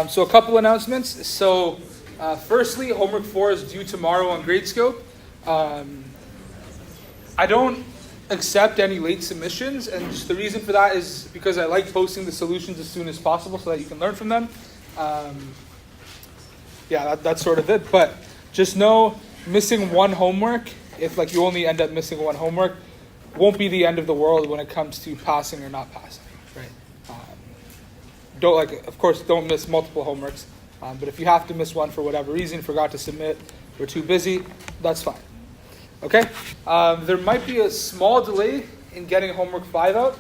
So a couple announcements. So firstly, homework 4 is due tomorrow on Gradescope. I don't accept any late submissions, and just the reason for that is because I like posting the solutions as soon as possible so that you can learn from them. That's sort of it. But just know, missing one homework, if like you only end up missing one homework, won't be the end of the world when it comes to passing or not passing, right? Of course, don't miss multiple homeworks. But if you have to miss one for whatever reason, forgot to submit, we're too busy, that's fine. Okay? There might be a small delay in getting homework 5 out.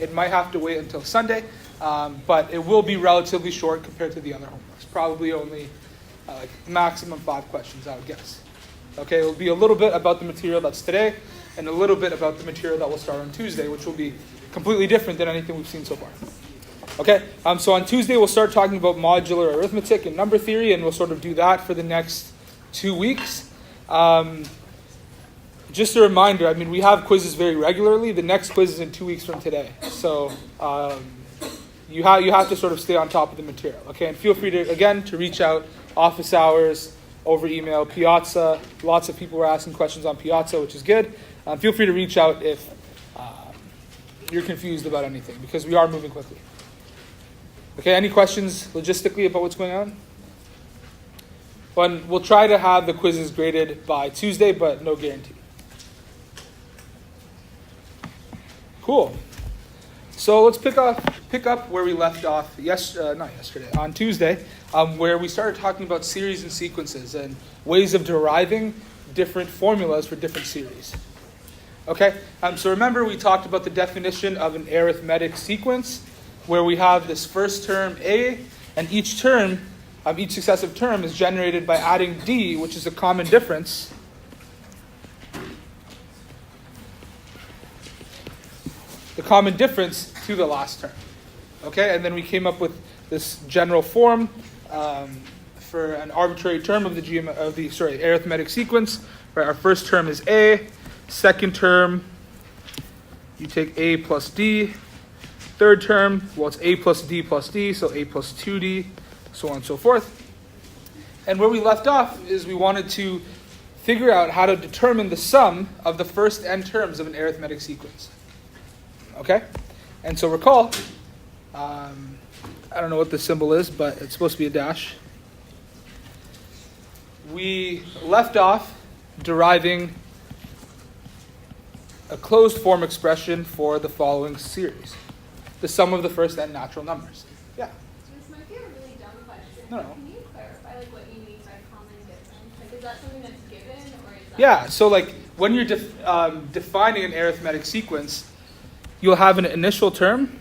It might have to wait until Sunday, but it will be relatively short compared to the other homeworks. Probably only maximum 5 questions, I would guess. Okay, it will be a little bit about the material that's today, and a little bit about the material that will start on Tuesday, which will be completely different than anything we've seen so far. Okay, so on Tuesday we'll start talking about modular arithmetic and number theory, and we'll sort of do that for the next 2 weeks. Just a reminder, I mean, we have quizzes very regularly. The next quiz is in 2 weeks from today. So you have to sort of stay on top of the material. Okay, and feel free to reach out, office hours, over email, Piazza. Lots of people were asking questions on Piazza, which is good. Feel free to reach out if you're confused about anything, because we are moving quickly. Okay, any questions logistically about what's going on? We'll try to have the quizzes graded by Tuesday, but no guarantee. Cool. So let's pick up where we left off on Tuesday, where we started talking about series and sequences and ways of deriving different formulas for different series. Okay, so remember we talked about the definition of an arithmetic sequence, where we have this first term A, and each successive term is generated by adding D, which is a common difference. The common difference to the last term. Okay, and then we came up with this general form for an arbitrary term of the arithmetic sequence. Right, our first term is A. Second term, you take A plus D. Third term, well, it's A plus D, so A plus 2D, so on and so forth. And where we left off is we wanted to figure out how to determine the sum of the first n terms of an arithmetic sequence. Okay? And so recall, I don't know what the symbol is, but it's supposed to be a dash. We left off deriving a closed form expression for the following series. The sum of the first n natural numbers. Yeah? So this might be a really dumb question. No. Can you clarify what you mean by common difference? Is that something that's given, or is that... Yeah, so when you're defining an arithmetic sequence, you'll have an initial term,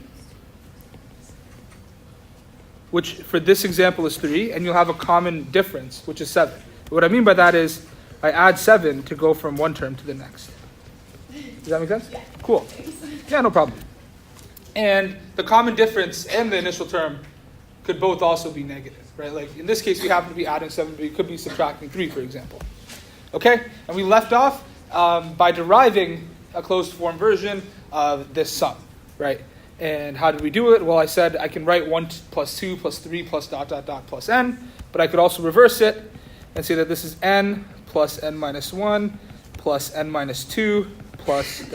which for this example is 3, and you'll have a common difference, which is 7. What I mean by that is I add 7 to go from one term to the next. Does that make sense? Yeah. Cool. Yeah, no problem. And the common difference and the initial term could both also be negative, right? Like in this case, we happen to be adding 7, but we could be subtracting 3, for example. Okay? And we left off by deriving a closed form version of this sum, right? And how did we do it? Well, I said I can write 1 plus 2 plus 3 plus ... plus n, but I could also reverse it and say that this is n plus n minus 1 plus n minus 2 plus ...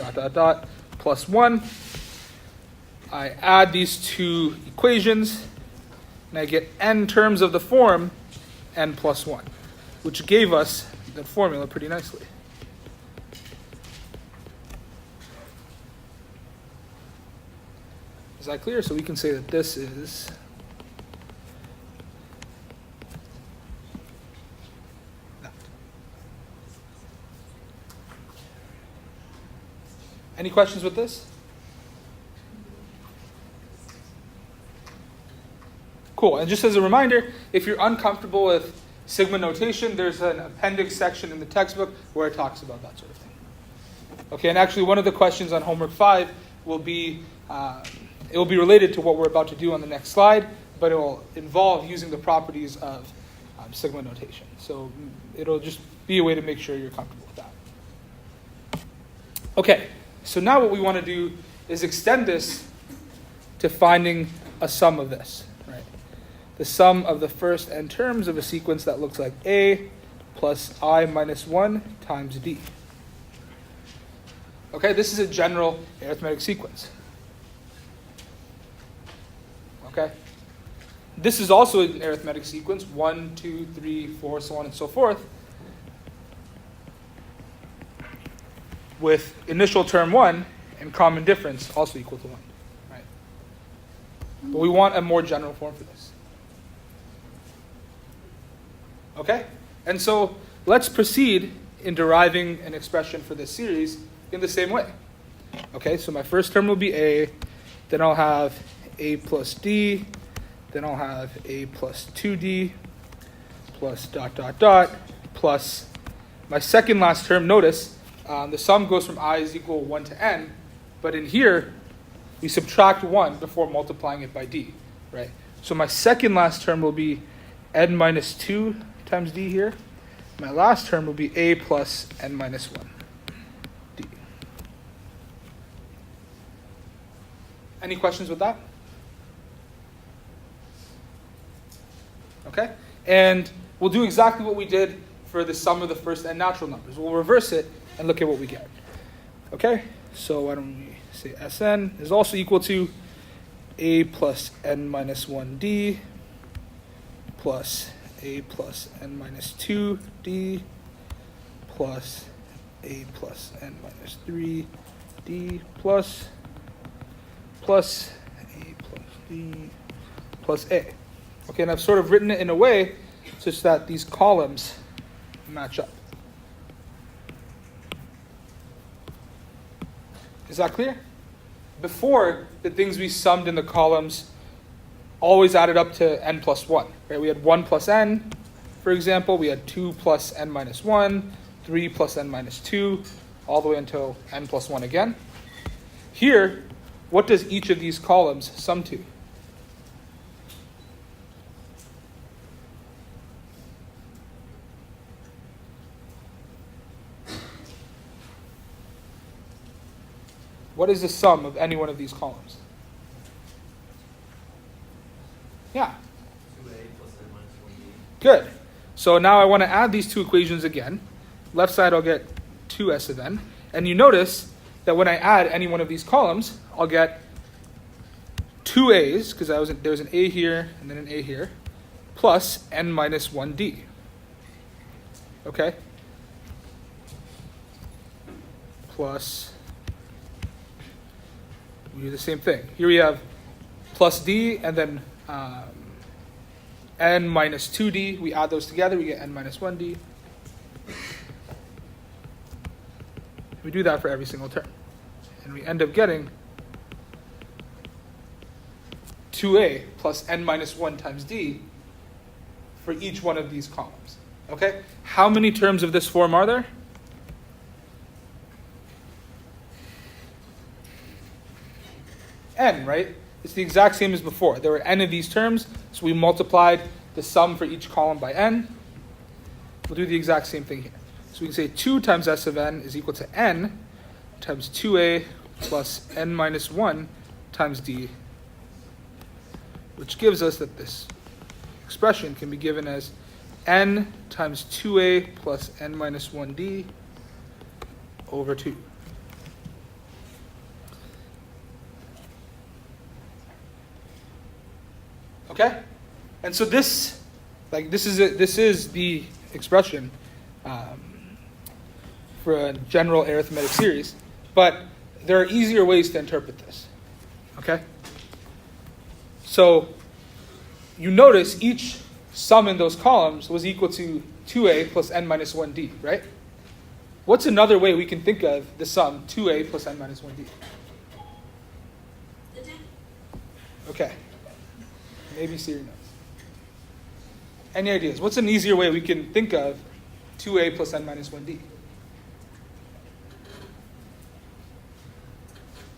plus 1. I add these two equations, and I get n terms of the form n plus 1, which gave us the formula pretty nicely. Is that clear? So we can say that this is that. Any questions with this? Cool, and just as a reminder, if you're uncomfortable with sigma notation, there's an appendix section in the textbook where it talks about that sort of thing. Okay, and actually one of the questions on homework 5 will be, it will be related to what we're about to do on the next slide, but it will involve using the properties of sigma notation. So it'll just be a way to make sure you're comfortable with that. Okay, so now what we want to do is extend this to finding a sum of this, right? the sum of the first n terms of a sequence that looks like A plus I minus 1 times D. Okay, this is a general arithmetic sequence. Okay? This is also an arithmetic sequence, 1, 2, 3, 4, so on and so forth, with initial term 1 and common difference also equal to 1. Right? But we want a more general form for this. Okay? And so let's proceed in deriving an expression for this series in the same way. Okay, so my first term will be A, then I'll have A plus D, then I'll have A plus 2D, plus dot, dot, dot, plus my second last term. Notice the sum goes from I is equal 1 to n, but in here, we subtract 1 before multiplying it by D, right? So my second last term will be n minus 2 times D here. My last term will be A plus n minus 1 D. Any questions with that? Okay? And we'll do exactly what we did for the sum of the first n natural numbers. We'll reverse it and look at what we get. Okay? So why don't we say Sn is also equal to A plus n minus 1D plus A plus n minus 2D plus A plus n minus 3D plus A plus D plus A. Okay, and I've sort of written it in a way such that these columns match up. Is that clear? Before, the things we summed in the columns always added up to n plus 1. Right? We had 1 plus n, for example. We had 2 plus n minus 1, 3 plus n minus 2, all the way until n plus 1 again. Here, what does each of these columns sum to? What is the sum of any one of these columns? Yeah. 2A plus n minus 1D. Good. So now I want to add these two equations again. Left side I'll get 2s of n. And you notice that when I add any one of these columns, I'll get 2 a's, because there was an a here and then an a here, plus n minus 1d. Okay? Plus, we do the same thing. Here we have plus d and then n minus 2d. We add those together, we get n minus 1d. We do that for every single term. And we end up getting 2a plus n minus 1 times d for each one of these columns. Okay? How many terms of this form are there? N, right? It's the exact same as before. There were n of these terms, so we multiplied the sum for each column by n. We'll do the exact same thing here. So we can say 2 times s of n is equal to n times 2a plus n minus 1 times d, which gives us that this expression can be given as n times 2a plus n minus 1d over 2. Okay? And so this is the expression for a general arithmetic series, but there are easier ways to interpret this. Okay? So you notice each sum in those columns was equal to 2a plus n minus 1d, right? What's another way we can think of the sum 2a plus n minus 1d? Okay. Maybe see your notes. Any ideas? What's an easier way we can think of 2a plus n minus 1d?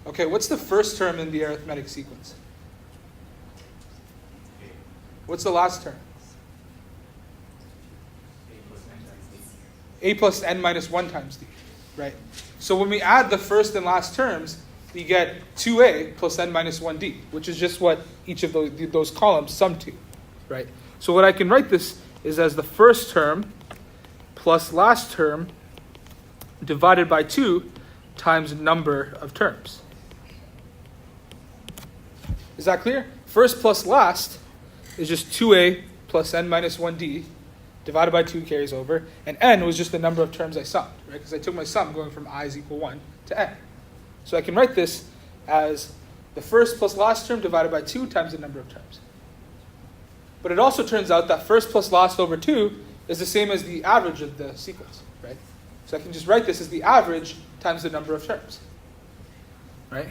Okay, what's the first term in the arithmetic sequence? What's the last term? A plus n minus 1 times d, right? So when we add the first and last terms, we get 2a plus n minus 1d, which is just what each of those columns sum to. right? So what I can write this is as the first term plus last term divided by 2 times number of terms. Is that clear? First plus last is just 2a plus n minus 1d divided by 2 carries over, and n was just the number of terms I summed, right? Because I took my sum going from I is equal 1 to n. So I can write this as the first plus last term divided by 2 times the number of terms. But it also turns out that first plus last over 2 is the same as the average of the sequence, right? So I can just write this as the average times the number of terms, right?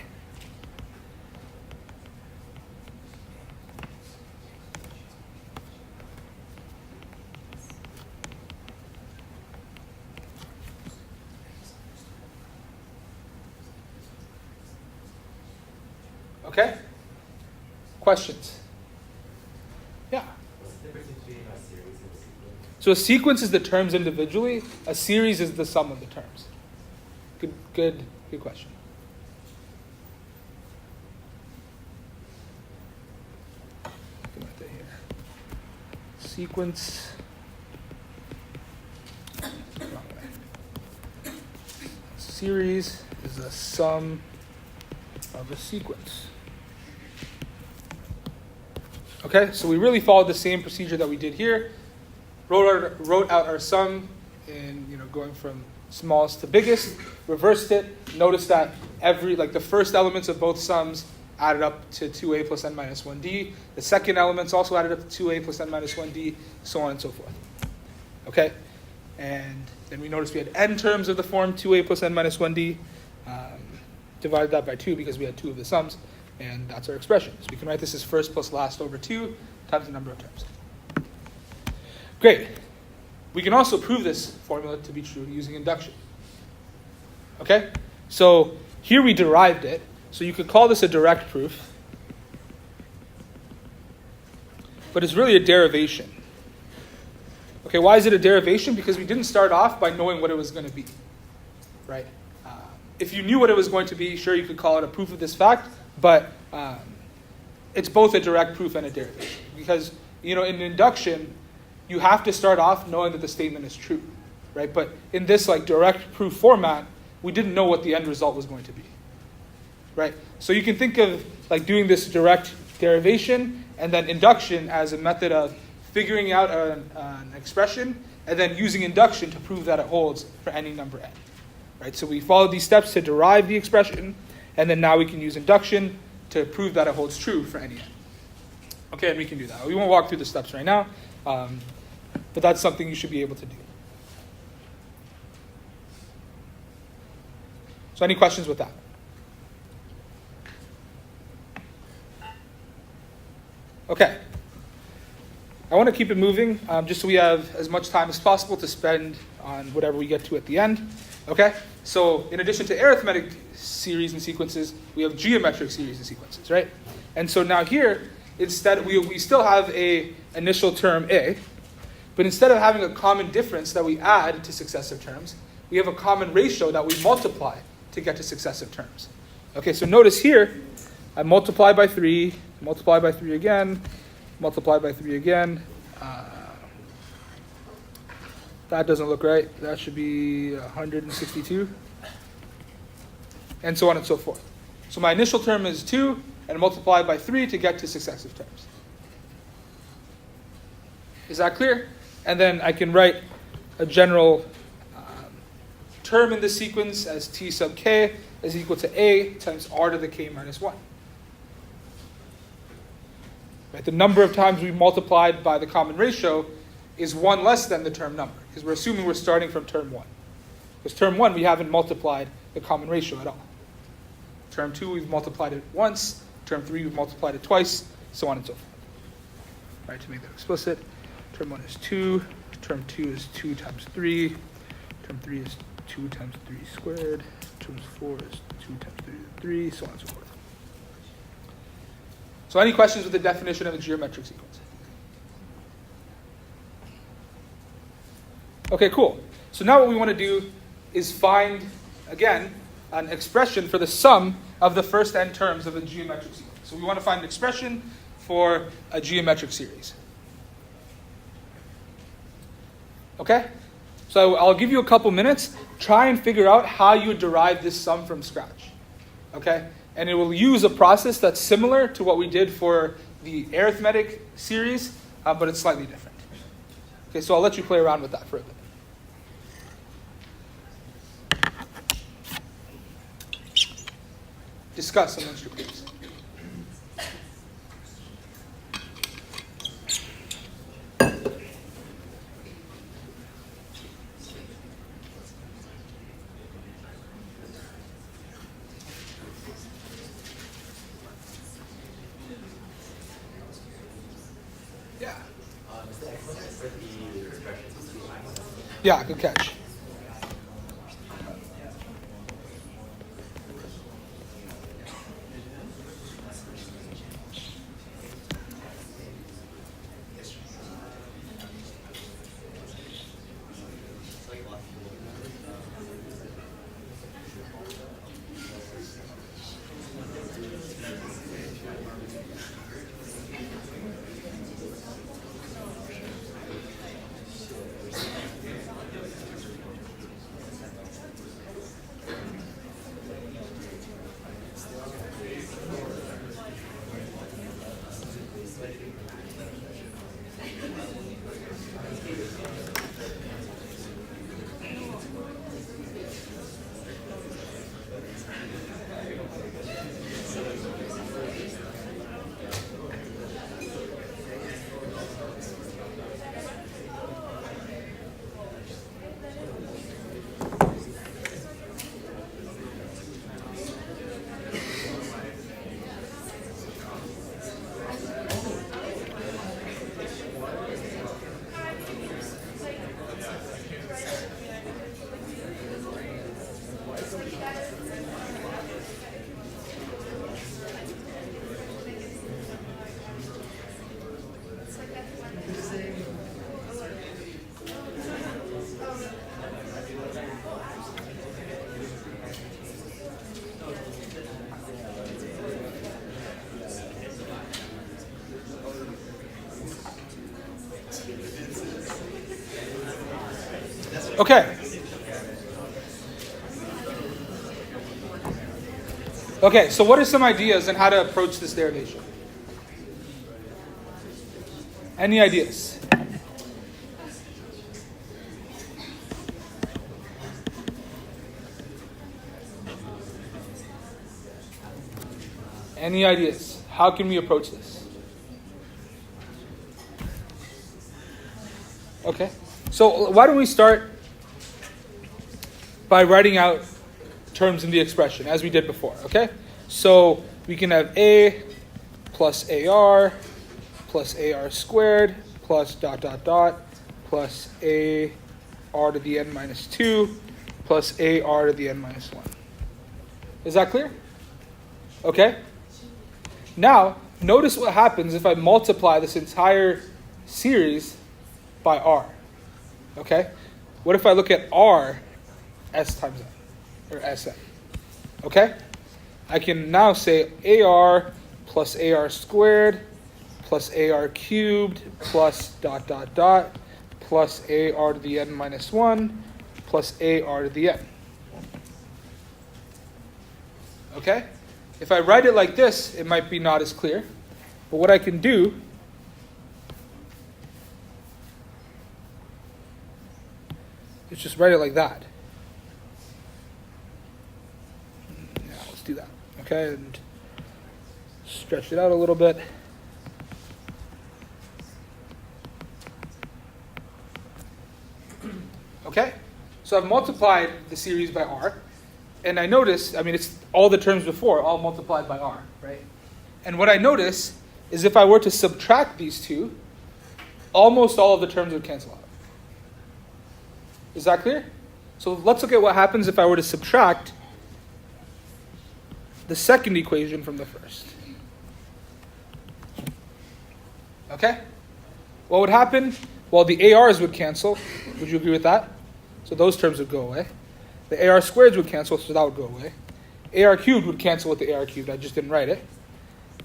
Okay? Questions? Yeah. What's the difference between a series and a sequence? So a sequence is the terms individually. A series is the sum of the terms. Good question. Get right there here. Sequence. Wrong way. Series is a sum of a sequence. Okay, so we really followed the same procedure that we did here. Wrote out our sum in, going from smallest to biggest, reversed it, noticed that the first elements of both sums added up to 2a plus n minus 1d. The second elements also added up to 2a plus n minus 1d, so on and so forth. Okay, and then we noticed we had n terms of the form 2a plus n minus 1d, divided that by 2 because we had 2 of the sums. And that's our expression. So we can write this as first plus last over 2 times the number of terms. Great. We can also prove this formula to be true using induction. Okay? So here we derived it. So you could call this a direct proof. But it's really a derivation. Okay, why is it a derivation? Because we didn't start off by knowing what it was going to be. Right? If you knew what it was going to be, sure, you could call it a proof of this fact. But it's both a direct proof and a derivation. Because, in induction, you have to start off knowing that the statement is true, right? But in this direct proof format, we didn't know what the end result was going to be, right? So you can think of doing this direct derivation and then induction as a method of figuring out an expression and then using induction to prove that it holds for any number n, right? So we followed these steps to derive the expression. And then now we can use induction to prove that it holds true for any n. Okay, and we can do that. We won't walk through the steps right now, but that's something you should be able to do. So any questions with that? Okay. I want to keep it moving, just so we have as much time as possible to spend on whatever we get to at the end. Okay? So in addition to arithmetic series and sequences, we have geometric series and sequences, right? And so now here, instead we still have a initial term a, but instead of having a common difference that we add to successive terms, we have a common ratio that we multiply to get to successive terms. Okay, so notice here, I multiply by 3, multiply by 3 again, multiply by 3 again. That doesn't look right. That should be 162. And so on and so forth. So my initial term is 2, and multiply by 3 to get to successive terms. Is that clear? And then I can write a general term in this sequence as t sub k is equal to a times r to the k minus 1. Right? The number of times we multiplied by the common ratio is 1 less than the term number, because we're assuming we're starting from term 1. Because term 1, we haven't multiplied the common ratio at all. Term 2, we've multiplied it once. Term 3, we've multiplied it twice, so on and so forth. Right, to make that explicit, term 1 is 2, term 2 is 2 times 3, term 3 is 2 times 3 squared, term 4 is 2 times 3 to 3, so on and so forth. So any questions with the definition of a geometric sequence? Okay, cool. So now what we want to do is find, again, an expression for the sum of the first n terms of a geometric sequence. So we want to find an expression for a geometric series. Okay? So I'll give you a couple minutes. Try and figure out how you would derive this sum from scratch. Okay? And it will use a process that's similar to what we did for the arithmetic series, but it's slightly different. Okay, so I'll let you play around with that for a bit. Discuss amongst your peers. Yeah. Is the exponent for the expression supposed to be minus? Yeah, good catch. Okay. Okay, so what are some ideas on how to approach this derivation? Any ideas? Any ideas? How can we approach this? Okay. So why don't we start by writing out terms in the expression, as we did before, okay? So we can have A plus AR plus AR squared plus dot dot dot plus AR to the n minus 2 plus AR to the n minus 1. Is that clear? Okay. Now, notice what happens if I multiply this entire series by R. Okay? What if I look at R S times n, or Sn? Okay? I can now say AR plus AR squared plus AR cubed plus dot dot dot plus AR to the n minus 1 plus AR to the n. Okay? If I write it like this, it might be not as clear. But what I can do is just write it like that. Yeah, let's do that. Okay, and stretch it out a little bit. Okay, so I've multiplied the series by R. And I notice, it's all the terms before, all multiplied by R, right? And what I notice is if I were to subtract these two, almost all of the terms would cancel out. Is that clear? So let's look at what happens if I were to subtract the second equation from the first. Okay? What would happen? Well, the ARs would cancel. Would you agree with that? So those terms would go away. The AR squareds would cancel, so that would go away. AR cubed would cancel with the AR cubed. I just didn't write it.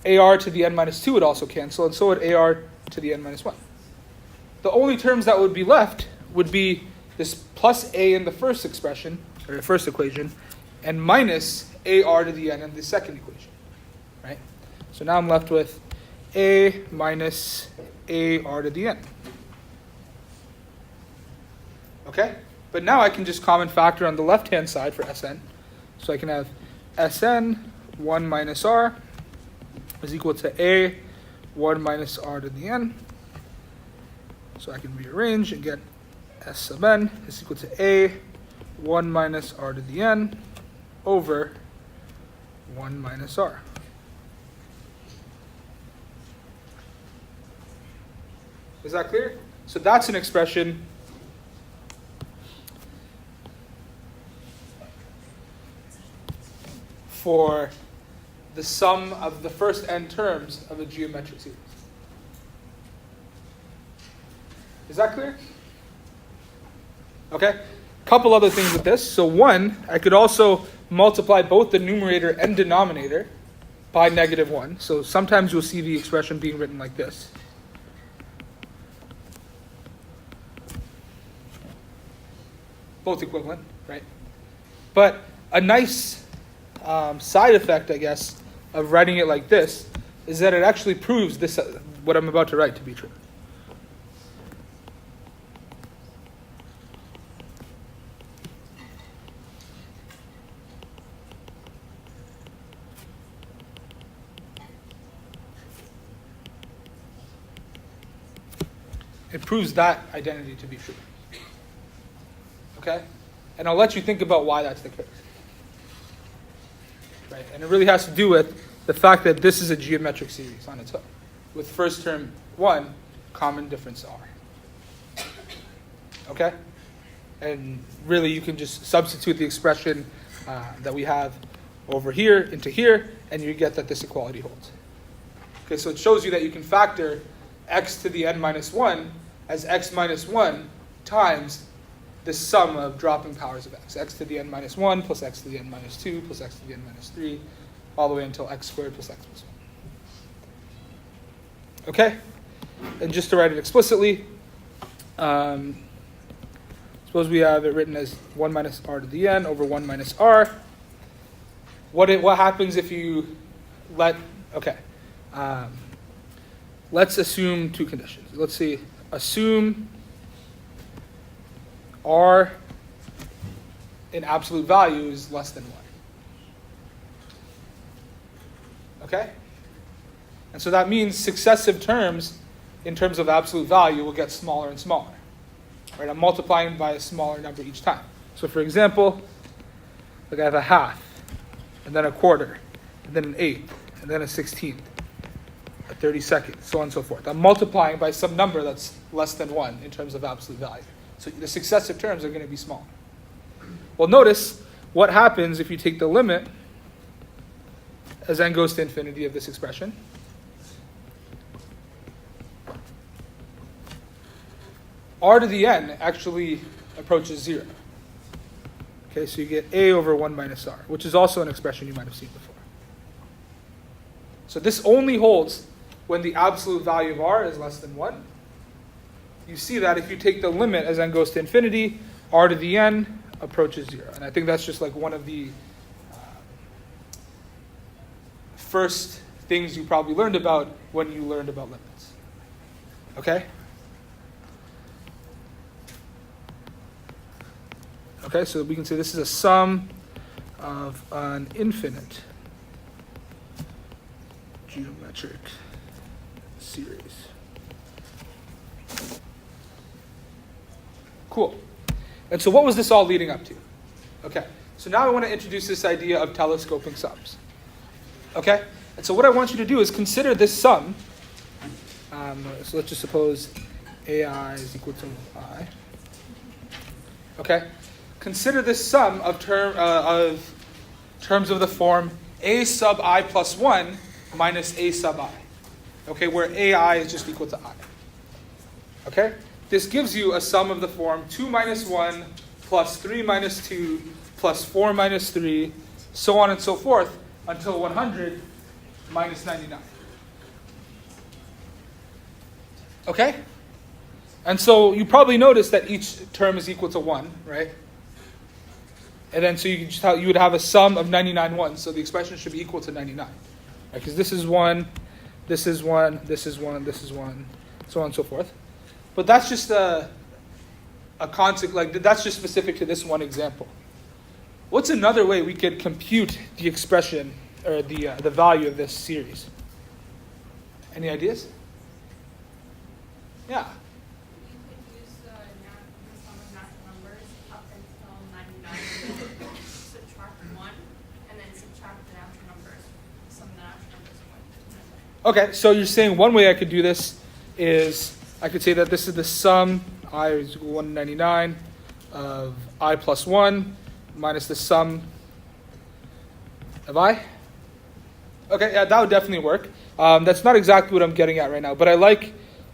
AR to the n minus 2 would also cancel, and so would AR to the n minus 1. The only terms that would be left would be this plus a in the first expression, or the first equation, and minus ar to the n in the second equation, right? So now I'm left with a minus ar to the n. Okay? But now I can just common factor on the left-hand side for Sn. So I can have Sn 1 minus r is equal to a 1 minus r to the n. So I can rearrange and get S sub n is equal to a 1 minus r to the n over 1 minus r. Is that clear? So that's an expression for the sum of the first n terms of a geometric series. Is that clear? Okay. Couple other things with this. So one, I could also multiply both the numerator and denominator by -1. So sometimes you'll see the expression being written like this. Both equivalent, right? But a nice side effect, I guess, of writing it like this is that it actually proves this what I'm about to write to be true. It proves that identity to be true. Okay? And I'll let you think about why that's the case. Right? And it really has to do with the fact that this is a geometric series on its own, with first term 1, common difference r. Okay? And really you can just substitute the expression that we have over here into here, and you get that this equality holds. Okay, so it shows you that you can factor x to the n minus 1 as x minus 1 times the sum of dropping powers of x to the n minus 1 plus x to the n minus 2 plus x to the n minus 3, all the way until x squared plus x plus 1. Okay? And just to write it explicitly, suppose we have it written as 1 minus r to the n over 1 minus r. What happens if you let's assume two conditions. Let's see, assume r in absolute value is less than 1. Okay? And so that means successive terms in terms of absolute value will get smaller and smaller. Right? I'm multiplying by a smaller number each time. So for example, like I have a half, and then a quarter, and then an eighth, and then a 16th, a 32nd, so on and so forth. I'm multiplying by some number that's less than 1 in terms of absolute value. So the successive terms are going to be small. Well, notice what happens if you take the limit as n goes to infinity of this expression. R to the n actually approaches 0. Okay, so you get a over 1 minus r, which is also an expression you might have seen before. So this only holds when the absolute value of r is less than 1. You see that if you take the limit as n goes to infinity, r to the n approaches 0. And I think that's just like one of the first things you probably learned about when you learned about limits. Okay? Okay, so we can say this is a sum of an infinite geometric series. Cool. And so what was this all leading up to? Okay, so now I want to introduce this idea of telescoping sums. Okay, and so what I want you to do is consider this sum. So let's just suppose AI is equal to I. Okay, consider this sum of terms of the form a sub I plus 1 minus a sub I. Okay, where AI is just equal to I. Okay? This gives you a sum of the form 2 minus 1 plus 3 minus 2 plus 4 minus 3, so on and so forth, until 100 minus 99. Okay? And so you probably notice that each term is equal to 1, right? And then so you would have a sum of 99 ones. So the expression should be equal to 99. Because this is 1, this is 1, this is 1, this is 1, so on and so forth. But that's just a concept, like that's just specific to this one example. What's another way we could compute the expression or the value of this series? Any ideas? Yeah. You could use the sum of natural numbers up until 99, subtract 1, and then subtract the natural numbers, sum of the natural numbers of 1. Okay, so you're saying one way I could do this is I could say that this is the sum, I is equal to 199, of I plus 1 minus the sum of I. Okay, yeah, that would definitely work. That's not exactly what I'm getting at right now, but I like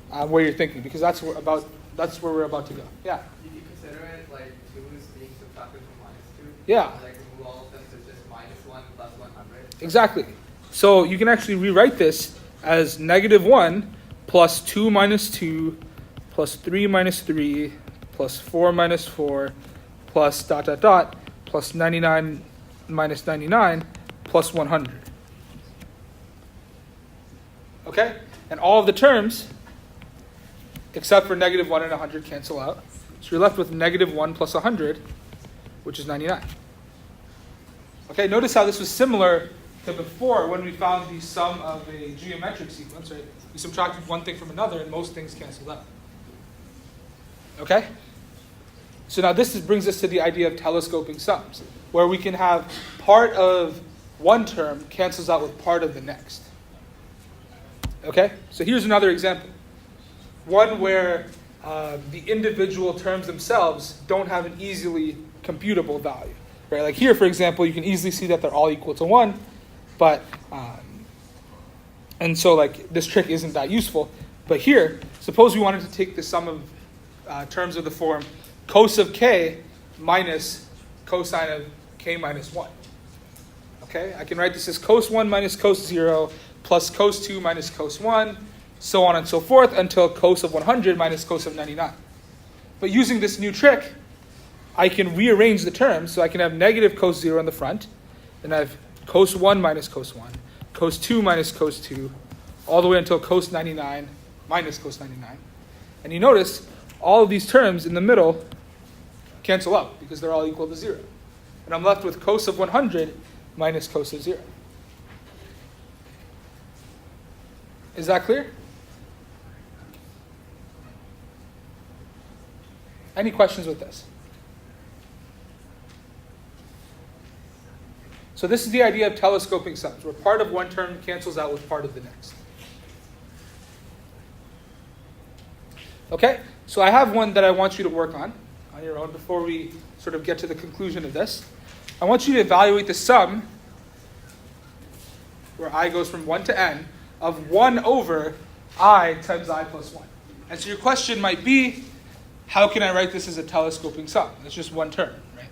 where you're thinking because that's where we're about to go. Yeah. Did you consider it like 2 is being subtracted from -2? Yeah. Like remove all of them, so it's just -1 plus 100? Exactly. So you can actually rewrite this as -1 plus 2 minus 2 plus 3 minus 3 plus 4 minus 4 plus ... plus 99 minus 99 plus 100. Okay? And all of the terms, except for -1 and 100, cancel out. So you're left with -1 plus 100, which is 99. Okay, notice how this was similar to before when we found the sum of a geometric sequence, right? We subtracted one thing from another and most things canceled out. Okay? So now this brings us to the idea of telescoping sums, where we can have part of one term cancels out with part of the next. Okay? So here's another example. One where the individual terms themselves don't have an easily computable value. Right? Like here, for example, you can easily see that they're all equal to 1, but and so like this trick isn't that useful. But here, suppose we wanted to take the sum of terms of the form cos of k minus cosine of k minus 1. Okay, I can write this as cos 1 minus cos 0 plus cos 2 minus cos 1, so on and so forth until cos of 100 minus cos of 99. But using this new trick, I can rearrange the terms, so I can have negative cos 0 in the front, then I have cos 1 minus cos 1, cos 2 minus cos 2, all the way until cos 99 minus cos 99. And you notice all of these terms in the middle cancel out because they're all equal to 0. And I'm left with cos of 100 minus cos of 0. Is that clear? Any questions with this? So this is the idea of telescoping sums, where part of one term cancels out with part of the next. Okay, so I have one that I want you to work on your own before we sort of get to the conclusion of this. I want you to evaluate the sum, where I goes from 1 to n, of 1 over I times I plus 1. And so your question might be, how can I write this as a telescoping sum? It's just one term, right?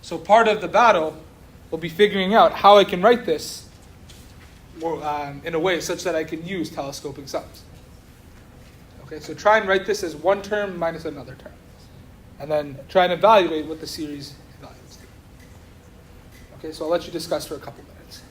So part of the battle will be figuring out how I can write this in a way such that I can use telescoping sums. Okay, so try and write this as one term minus another term. And then try and evaluate what the series values do. Okay, so I'll let you discuss for a couple minutes.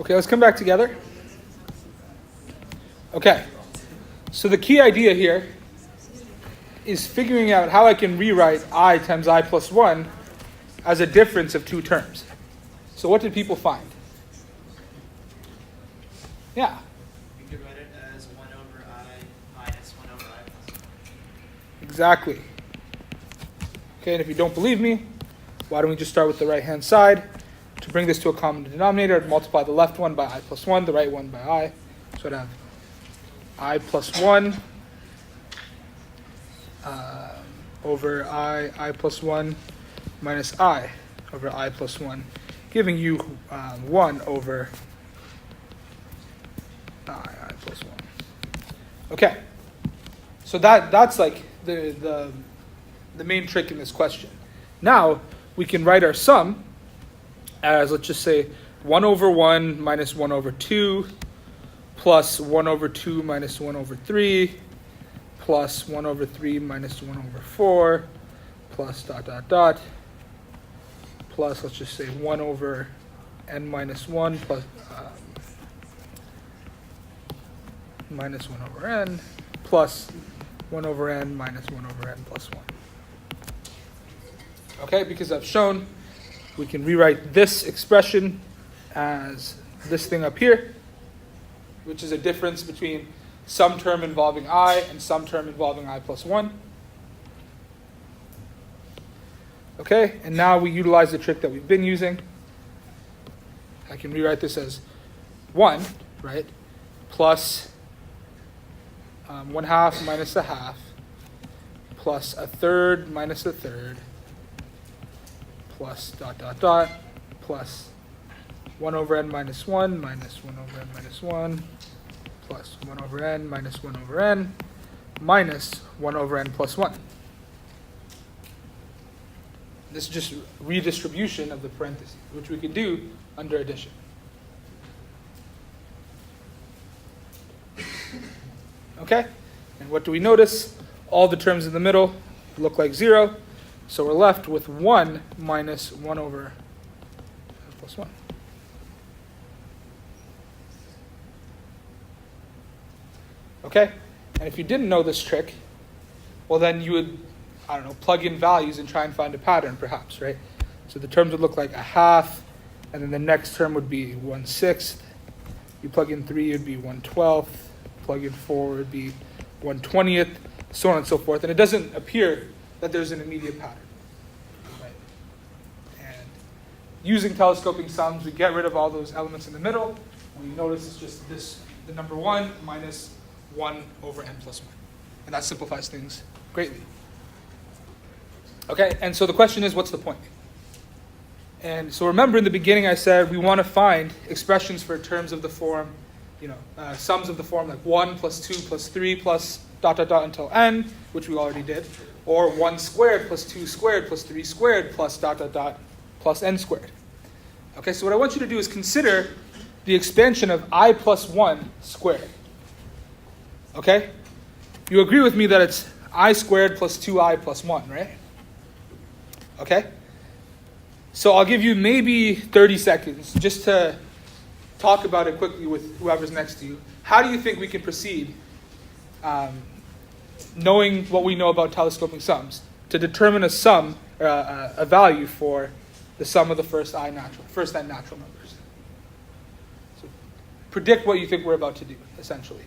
Okay, let's come back together. Okay, so the key idea here is figuring out how I can rewrite I times I plus 1 as a difference of two terms. So what did people find? Yeah. You could write it as 1 over I minus 1 over I plus 1. Exactly. Okay, and if you don't believe me, why don't we just start with the right-hand side? To bring this to a common denominator, I'd multiply the left one by I plus 1, the right one by I. So I'd have I plus 1 over I plus 1 minus I over I plus 1, giving you 1 over I plus 1. Okay, so that's like the main trick in this question. Now we can write our sum as, let's just say, 1 over 1 minus 1 over 2 plus 1 over 2 minus 1 over 3 plus 1 over 3 minus 1 over 4 plus dot dot dot plus, let's just say, 1 over n minus 1 plus minus 1 over n plus 1 over n minus 1 over n plus 1. Okay, because I've shown we can rewrite this expression as this thing up here, which is a difference between some term involving I and some term involving I plus 1. Okay, and now we utilize the trick that we've been using. I can rewrite this as 1, right, plus 1 half minus a half plus a third minus a third plus dot dot dot plus 1 over n minus 1 minus 1 over n minus 1 plus 1 over n minus 1 over n minus 1 over n plus 1. This is just redistribution of the parentheses, which we can do under addition. Okay? And what do we notice? All the terms in the middle look like 0. So we're left with 1 minus 1 over n plus 1. Okay? And if you didn't know this trick, well then you would, I don't know, plug in values and try and find a pattern perhaps, right? So the terms would look like a half, and then the next term would be 1/6. You plug in 3, it would be 1/12. Plug in 4, it would be 1/20, so on and so forth. And it doesn't appear that there's an immediate pattern. Right? And using telescoping sums, we get rid of all those elements in the middle. We notice it's just this, the number 1 minus 1 over n plus 1. And that simplifies things greatly. Okay, and so the question is, what's the point? And so remember in the beginning I said we want to find expressions for terms of the form, sums of the form like 1 plus 2 plus 3 plus dot dot dot until n, which we already did, or 1 squared plus 2 squared plus 3 squared plus dot dot dot plus n squared. Okay, so what I want you to do is consider the expansion of I plus 1 squared. Okay? You agree with me that it's I squared plus 2I plus 1, right? Okay? So I'll give you maybe 30 seconds just to talk about it quickly with whoever's next to you. How do you think we can proceed, knowing what we know about telescoping sums, to determine a sum, a value for the sum of the first n natural numbers? So predict what you think we're about to do, essentially.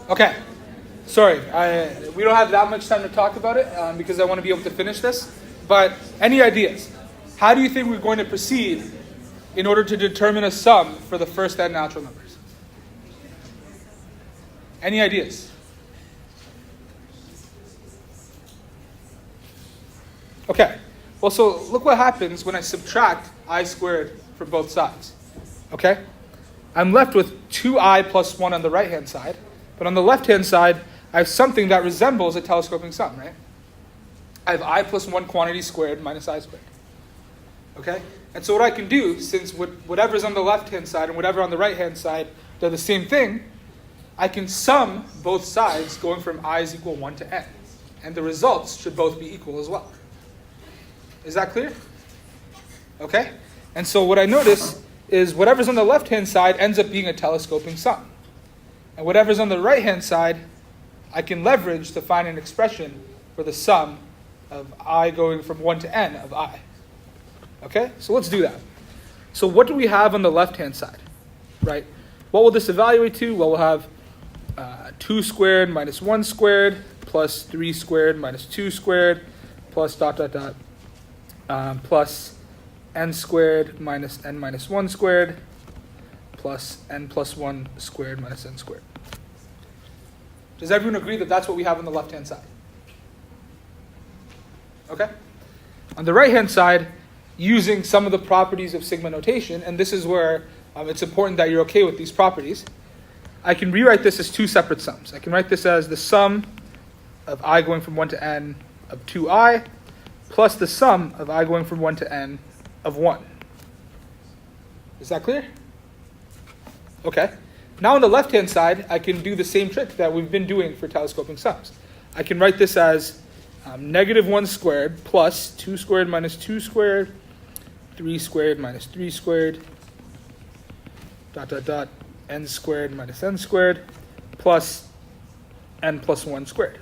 Okay, sorry, we don't have that much time to talk about it because I want to be able to finish this. But any ideas? How do you think we're going to proceed in order to determine a sum for the first n natural numbers? Any ideas? Okay, well, so look what happens when I subtract I squared from both sides. Okay? I'm left with 2i plus 1 on the right-hand side, but on the left-hand side, I have something that resembles a telescoping sum, right? I have I plus 1 quantity squared minus I squared. Okay? And so what I can do, since whatever's on the left-hand side and whatever on the right-hand side, they're the same thing, I can sum both sides going from I is equal 1 to n. And the results should both be equal as well. Is that clear? Okay? And so what I notice is whatever's on the left-hand side ends up being a telescoping sum. And whatever's on the right-hand side, I can leverage to find an expression for the sum of I going from 1 to n of I. Okay? So let's do that. So what do we have on the left-hand side? Right? What will this evaluate to? Well, we'll have 2 squared minus 1 squared plus 3 squared minus 2 squared plus plus n squared minus n minus 1 squared plus n plus 1 squared minus n squared. Does everyone agree that that's what we have on the left-hand side? Okay? On the right-hand side, using some of the properties of sigma notation, and this is where it's important that you're okay with these properties, I can rewrite this as two separate sums. I can write this as the sum of I going from 1 to n of 2i plus the sum of I going from 1 to n of 1. Is that clear? Okay. Now on the left-hand side, I can do the same trick that we've been doing for telescoping sums. I can write this as negative 1 squared plus 2 squared minus 2 squared, 3 squared minus 3 squared, n squared minus n squared, plus n plus 1 squared.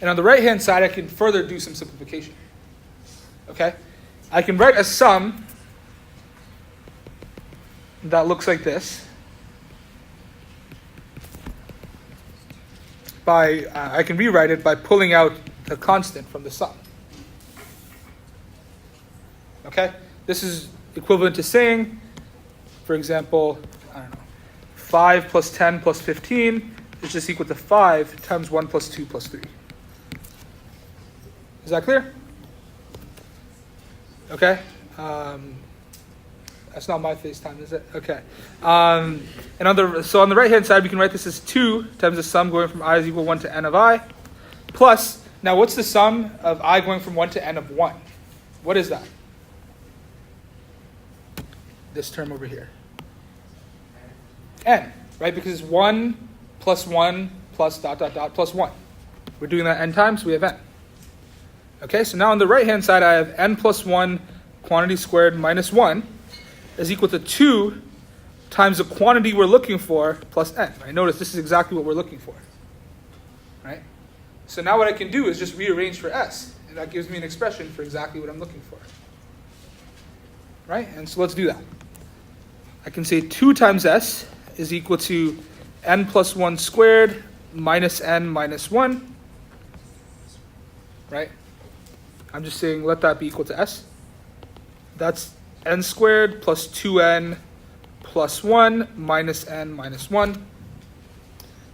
And on the right-hand side, I can further do some simplification. Okay? I can write a sum that looks like this. I can rewrite it by pulling out a constant from the sum. Okay? This is equivalent to saying, for example, 5 plus 10 plus 15 is just equal to 5 times 1 plus 2 plus 3. Is that clear? Okay. That's not my FaceTime, is it? Okay. And on the right-hand side, we can write this as 2 times the sum going from I is equal 1 to n of I, plus, now what's the sum of I going from 1 to n of 1? What is that? This term over here. N, right? Because it's 1 plus 1 plus plus 1. We're doing that n times, so we have n. Okay, so now on the right-hand side, I have n plus 1 quantity squared minus 1 is equal to 2 times the quantity we're looking for plus n. Right? Notice this is exactly what we're looking for. Right? So now what I can do is just rearrange for s, and that gives me an expression for exactly what I'm looking for. Right? And so let's do that. I can say 2 times s is equal to n plus 1 squared minus n minus 1. Right? I'm just saying let that be equal to s. That's n squared plus 2n plus 1 minus n minus 1.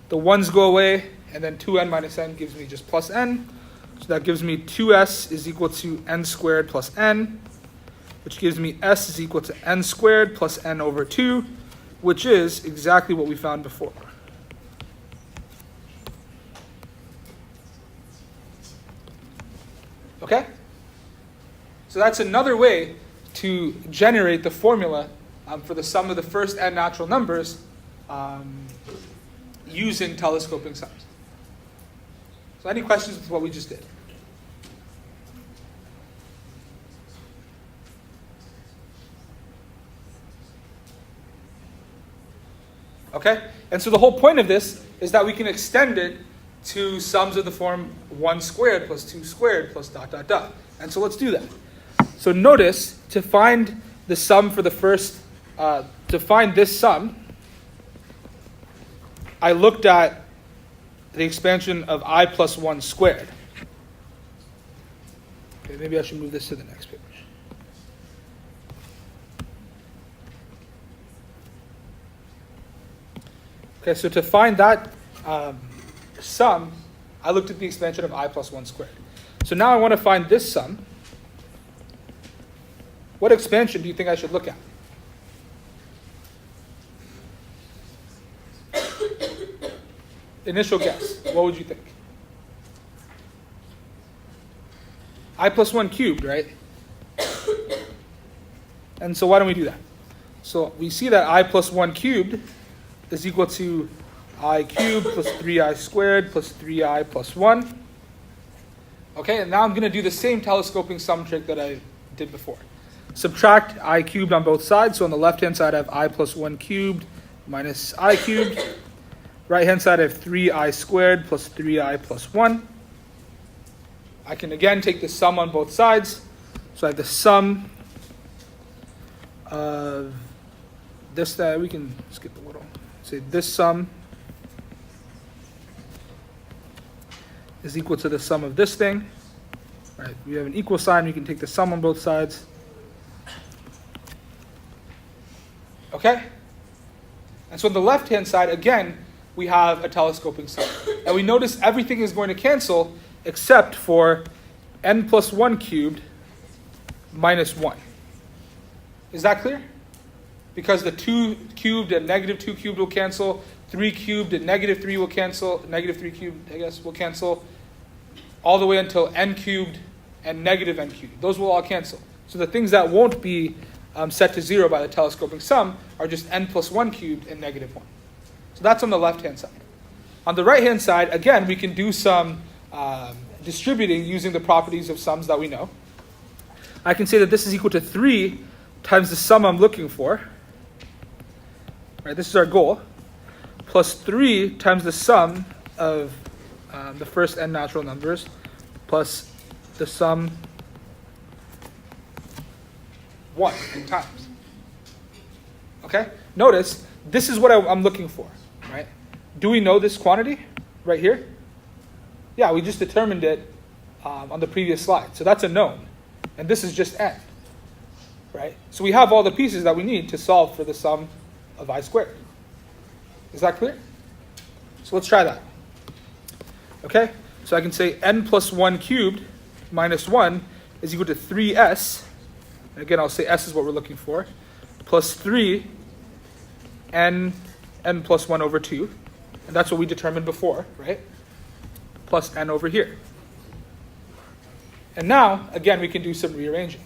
The 1's go away, and then 2n minus n gives me just plus n. So that gives me 2s is equal to n squared plus n, which gives me s is equal to n squared plus n over 2, which is exactly what we found before. Okay? So that's another way to generate the formula for the sum of the first n natural numbers using telescoping sums. So any questions with what we just did? Okay? And so the whole point of this is that we can extend it to sums of the form 1 squared plus 2 squared plus ... And so let's do that. So notice, to find the sum for the first, to find this sum, I looked at the expansion of I plus 1 squared. Okay, maybe I should move this to the next page. Okay, so to find that sum, I looked at the expansion of I plus 1 squared. So now I want to find this sum. What expansion do you think I should look at? Initial guess. What would you think? I plus 1 cubed, right? And so why don't we do that? So we see that I plus 1 cubed is equal to I cubed plus 3I squared plus 3I plus 1. Okay, and now I'm going to do the same telescoping sum trick that I did before. Subtract I cubed on both sides. So on the left-hand side, I have I plus 1 cubed minus I cubed. Right-hand side, I have 3I squared plus 3I plus 1. I can again take the sum on both sides. So I have the sum of this, that we can skip a little. Say this sum is equal to the sum of this thing. Right? We have an equal sign, you can take the sum on both sides. Okay? And so on the left-hand side, again, we have a telescoping sum. And we notice everything is going to cancel except for n plus 1 cubed minus 1. Is that clear? Because the 2 cubed and negative 2 cubed will cancel, 3 cubed and negative 3 will cancel, negative 3 cubed, I guess, will cancel, all the way until n cubed and negative n cubed. Those will all cancel. So the things that won't be set to 0 by the telescoping sum are just n plus 1 cubed and negative 1. So that's on the left-hand side. On the right-hand side, again, we can do some distributing using the properties of sums that we know. I can say that this is equal to 3 times the sum I'm looking for. Right, this is our goal. Plus 3 times the sum of the first n natural numbers plus the sum 1 in times. Okay? Notice, this is what I'm looking for, right? Do we know this quantity right here? Yeah, we just determined it on the previous slide. So that's a known. And this is just n, right? So we have all the pieces that we need to solve for the sum of I squared. Is that clear? So let's try that. Okay? So I can say n plus 1 cubed minus 1 is equal to 3s. And again, I'll say s is what we're looking for. Plus 3 n plus 1 over 2. And that's what we determined before, right? Plus n over here. And now, again, we can do some rearranging.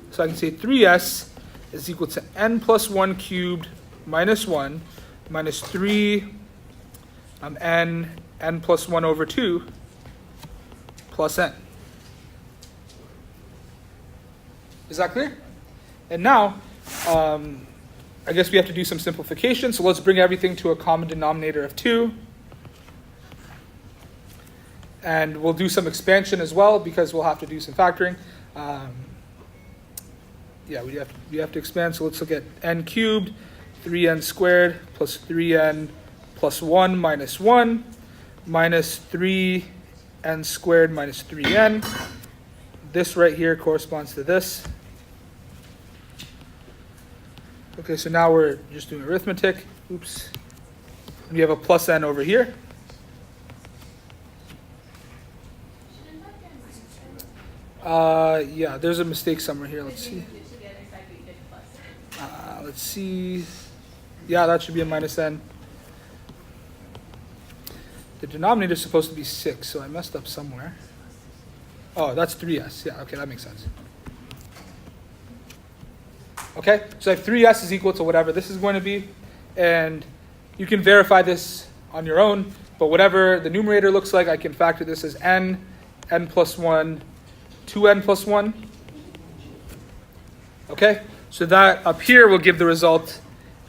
So I can say 3s is equal to n plus 1 cubed minus 1 minus 3 n plus 1 over 2 plus n. Is that clear? And now, I guess we have to do some simplification. So let's bring everything to a common denominator of 2. And we'll do some expansion as well because we'll have to do some factoring. Yeah, we have to expand. So let's look at n cubed, 3n squared plus 3n plus 1 minus 1 minus 3n squared minus 3n. This right here corresponds to this. Okay, so now we're just doing arithmetic. Oops. We have a plus n over here. Yeah, there's a mistake somewhere here. Let's see. Let's see. Yeah, that should be a minus n. The denominator is supposed to be 6, so I messed up somewhere. Oh, that's 3s. Yeah, okay, that makes sense. Okay, so I have 3s is equal to whatever this is going to be. And you can verify this on your own, but whatever the numerator looks like, I can factor this as n plus 1, 2n plus 1. Okay, so that up here will give the result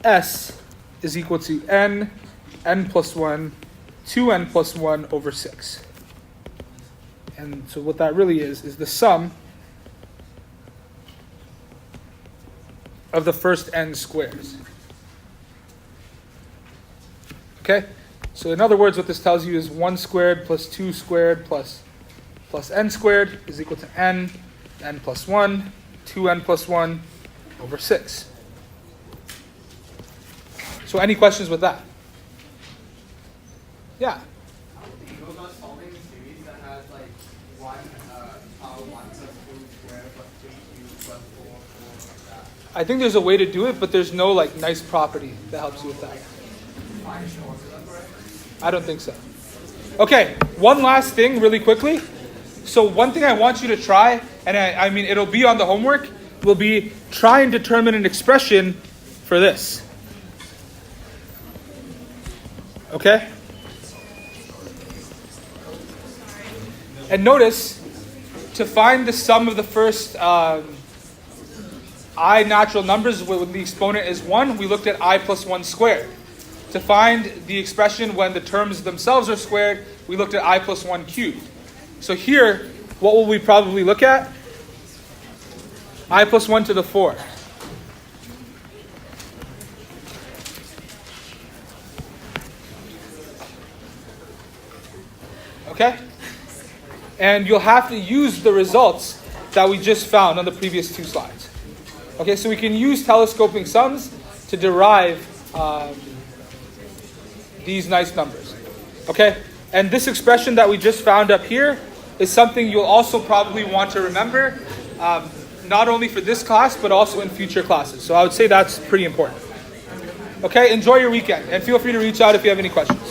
s is equal to n plus 1, 2n plus 1 over 6. And so what that really is the sum of the first n squares. Okay? So in other words, what this tells you is 1 squared plus 2 squared plus n squared is equal to n plus 1, 2n plus 1 over 6. So any questions with that? Yeah. It goes on solving a series that has like 1 power 1 plus 2 squared plus 3 cubed plus 4 like that. I think there's a way to do it, but there's no like nice property that helps you with that. I don't think so. Okay, one last thing really quickly. So one thing I want you to try, and I mean it'll be on the homework, will be try and determine an expression for this. Okay? And notice, to find the sum of the first I natural numbers when the exponent is 1, we looked at I plus 1 squared. To find the expression when the terms themselves are squared, we looked at I plus 1 cubed. So here, what will we probably look at? I plus 1 to the 4. Okay? And you'll have to use the results that we just found on the previous 2 slides. Okay, so we can use telescoping sums to derive these nice numbers. Okay? And this expression that we just found up here is something you'll also probably want to remember, not only for this class, but also in future classes. So I would say that's pretty important. Okay, enjoy your weekend, and feel free to reach out if you have any questions.